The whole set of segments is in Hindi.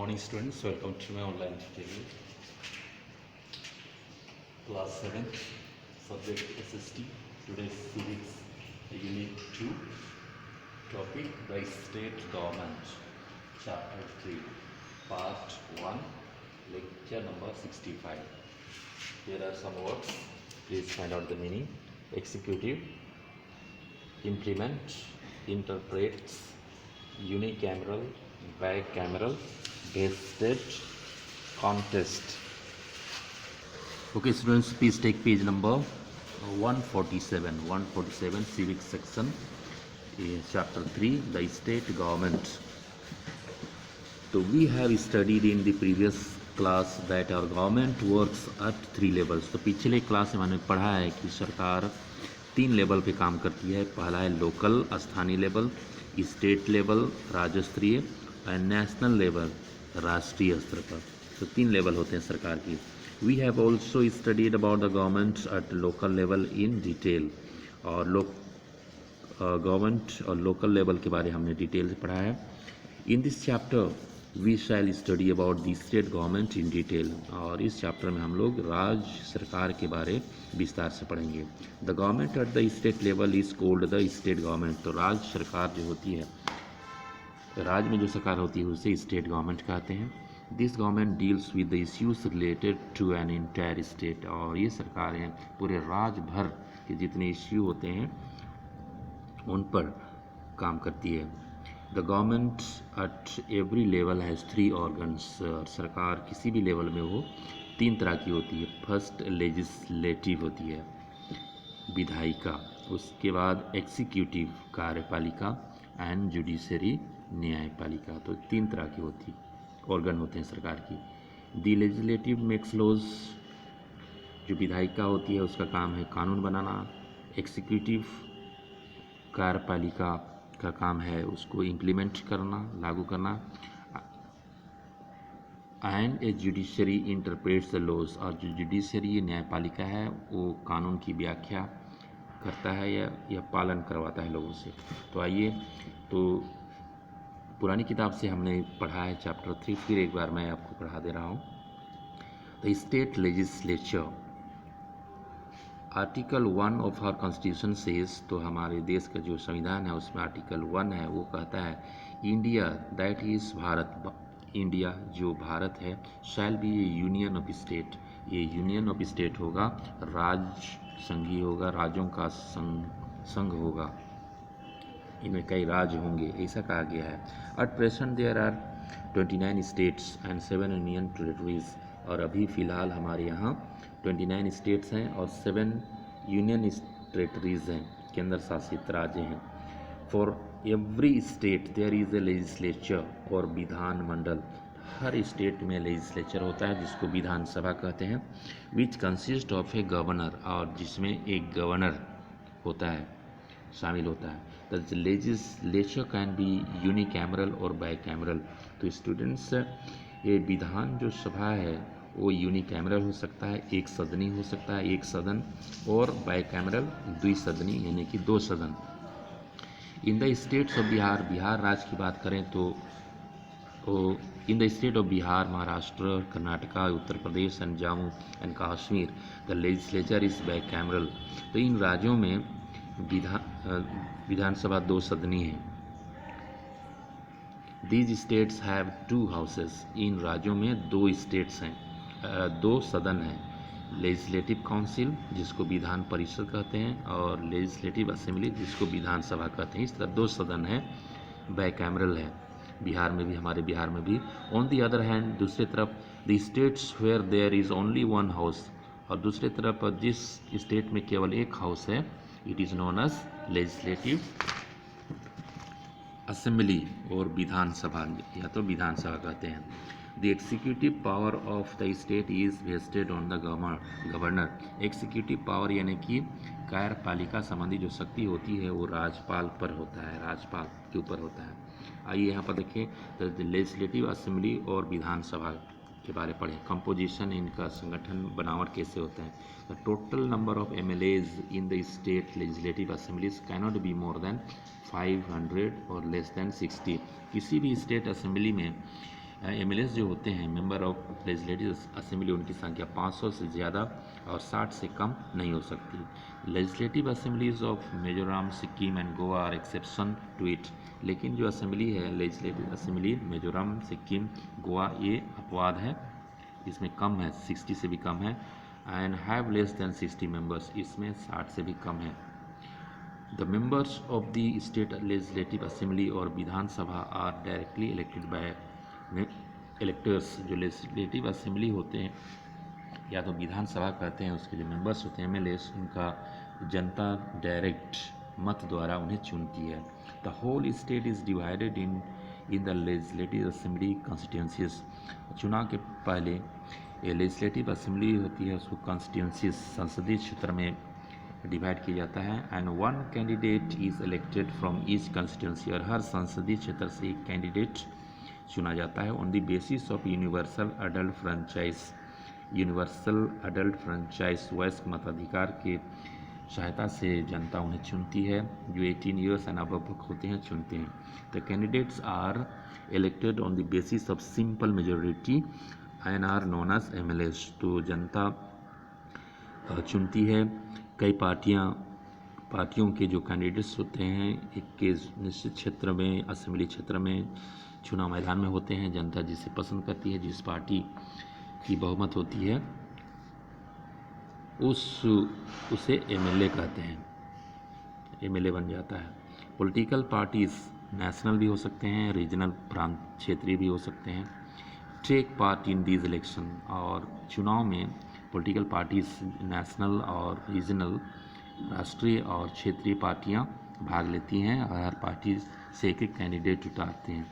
morning students, welcome to my online tutorial. Class 7, subject SST, today's civics, unit 2, topic the state government, chapter 3, part 1, lecture number 65. Here are some words, please find out the meaning. Executive, implement, interprets, unicameral, bicameral, vested, contest. Okay students, please take page number 147 civic section, chapter 3 the state government. So we have studied in the previous class that our government works at 3 levels. तो पिछले क्लास में मैंने पढ़ा है कि सरकार 3 लेवल पे काम करती है. पहला है लोकल, स्थानीय लेवल, स्टेट लेवल, राज्य स्तरीय, और नेशनल लेवल, राष्ट्रीय स्तर पर. तो 3 लेवल होते हैं सरकार की. We have also studied about the government at local level in detail. और गवर्नमेंट और लोकल लेवल के बारे हमने डिटेल से पढ़ा है. In this chapter we shall study about the state government in detail. और इस चैप्टर में हम लोग राज्य सरकार के बारे विस्तार से पढ़ेंगे. The government at the state level is called the state government. तो राज्य सरकार जो होती है, राज्य में जो सरकार होती है उसे स्टेट गवर्नमेंट कहते हैं. This government deals with the issues related to an entire state. और ये सरकारें पूरे राज्य भर के जितने इश्यू होते हैं उन पर काम करती है. The government at every level has 3 organs. सरकार किसी भी लेवल में वो 3 तरह की होती है. फर्स्ट लेजिस्लेटिव होती है, विधायिका. उसके बाद एक्सिक्यूटिव, कार्यपालिका, एंड जुडिशरी, न्यायपालिका. तो 3 तरह की होती ऑर्गन होते हैं सरकार की. The legislative makes laws. जो विधायिका होती है उसका काम है कानून बनाना. एक्सिक्यूटिव, कार्यपालिका का काम है उसको इम्प्लीमेंट करना, लागू करना. And a judiciary interprets the laws. और जो जुडिशरी न्यायपालिका है वो कानून की व्याख्या करता है या पालन करवाता है लोगों से. तो आइए, तो पुरानी किताब से हमने पढ़ा है चैप्टर 3, फिर एक बार मैं आपको पढ़ा दे रहा हूँ. The state legislature. Article 1 of our constitution says. तो हमारे देश का जो संविधान है उसमें आर्टिकल 1 है, वो कहता है India that is Bharat. India जो भारत है, shall be A union of state. ये यूनियन ऑफ स्टेट होगा, राज्य संघीय होगा, राज्यों का संघ होगा, इनमें कई राज्य होंगे, ऐसा कहा गया है. At present there are 29 states and 7 union territories. और अभी फ़िलहाल हमारे यहाँ 29 स्टेट्स हैं और 7 यूनियन टेरिटरीज हैं, केंद्र शासित राज्य हैं. For every state there is a legislature, और विधान मंडल. हर स्टेट में लेजिस्लेचर होता है जिसको विधानसभा कहते हैं. Which consist of a governor. और जिसमें एक गवर्नर होता है, शामिल होता है. The legislature can be unicameral और बाइकैमरल. तो स्टूडेंट्स, ये विधान जो सभा है वो यूनिकैमरल हो सकता है, एक सदनी हो सकता है, एक सदन, और बाइकैमरल, द्विसदनी यानी कि 2 सदन. In the states of Bihar. Bihar राज्य की बात करें तो in the state of Bihar, Maharashtra, Karnataka, Uttar Pradesh and Jammu and Kashmir the legislature is bicameral. तो इन राज्यों में विधानसभा 2 सदनी है. These states have 2 houses. इन राज्यों में 2 स्टेट्स हैं, 2 सदन हैं. लेजिस्लेटिव काउंसिल जिसको विधान परिषद कहते हैं, और लेजिस्लेटिव असेंबली जिसको विधानसभा कहते हैं. इस तरह 2 सदन है, बाइकैमरल है. बिहार में भी, हमारे बिहार में भी. ऑन दी अदर हैंड, दूसरी तरफ, the states where there is only 1 house. और दूसरी तरफ जिस स्टेट में केवल 1 हाउस है, it is known as legislative assembly और विधानसभा, या तो विधानसभा कहते हैं. The executive power of the state is vested on the governor. Executive power यानी कि कार्यपालिका संबंधी जो शक्ति होती है वो राज्यपाल पर होता है, राज्यपाल के ऊपर होता है. आइए यहाँ पर देखें, द लेजिस्लेटिव असेंबली और विधानसभा के बारे पढ़ें. कंपोजिशन, इनका संगठन, बनावट कैसे होता है. The total number of MLAs in the state legislative assemblies cannot be more than 500 और लेस देन 60. किसी भी स्टेट असेंबली में एमएलएस जो होते हैं मेंबर ऑफ लेजिस्लेटिव असेंबली, उनकी संख्या 500 से ज़्यादा और 60 से कम नहीं हो सकती। Legislative assemblies of Mizoram, Sikkim and Goa are exception to it. लेकिन जो असेंबली है लेजिस्लेटिव असेंबली मिजोरम, सिक्किम, गोवा, ये अपवाद है, इसमें कम है, 60 से भी कम है। And have less than 60 members, इसमें 60 से भी कम है। The members of the state legislative assembly और विधानसभा are directly elected by electors। जो legislative assembly होते हैं या तो विधानसभा कहते हैं, उसके जो members होते हैं MLAs, उनका जनता डायरेक्ट मत द्वारा उन्हें चुनती है। The whole state is divided in the legislative assembly constituencies। चुनाव के पहले ये legislative assembly होती है, उसको constituencies संसदीय क्षेत्र में डिवाइड किया जाता है। And one candidate is elected from each constituency, और हर संसदीय क्षेत्र से एक कैंडिडेट चुना जाता है on the basis of universal adult franchise. Universal adult franchise वयस्क मताधिकार के सहायता से जनता उन्हें चुनती है, जो 18 ईयर्स एंड अबव होते हैं चुनते हैं। The candidates are elected on the basis of simple majority and are known as MLAs. तो जनता चुनती है। कई पार्टियों के जो कैंडिडेट्स होते हैं एक के निश्चित क्षेत्र में, असेंबली क्षेत्र में, चुनाव मैदान में होते हैं। जनता जिसे पसंद करती है, जिस पार्टी की बहुमत होती है, उसे एमएलए कहते हैं, एमएलए बन जाता है। पॉलिटिकल पार्टीज नेशनल भी हो सकते हैं, रीजनल प्रांत क्षेत्रीय भी हो सकते हैं। Take part in these election, और चुनाव में पॉलिटिकल पार्टीज नेशनल और रीजनल, राष्ट्रीय और क्षेत्रीय पार्टियां भाग लेती हैं और हर पार्टी से एक एक कैंडिडेट उतारते हैं।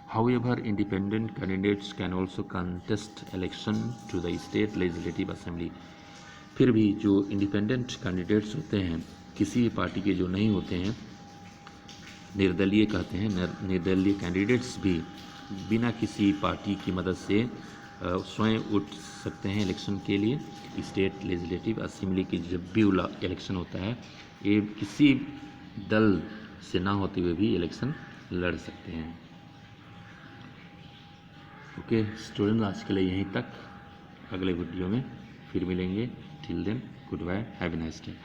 However independent candidates can also contest election to the state legislative assembly. फिर भी जो इंडिपेंडेंट कैंडिडेट्स होते हैं, किसी भी पार्टी के जो नहीं होते हैं, निर्दलीय कहते हैं, निर्दलीय कैंडिडेट्स भी बिना किसी पार्टी की मदद से स्वयं उठ सकते हैं इलेक्शन के लिए। स्टेट लेजिस्लेटिव असेंबली की जब भी इलेक्शन होता है, ये किसी दल से ना होते हुए भी इलेक्शन लड़ सकते हैं। ओके स्टूडेंट, आज के लिए यहीं तक। अगले वीडियो में फिर मिलेंगे। Till then goodbye, have a nice day.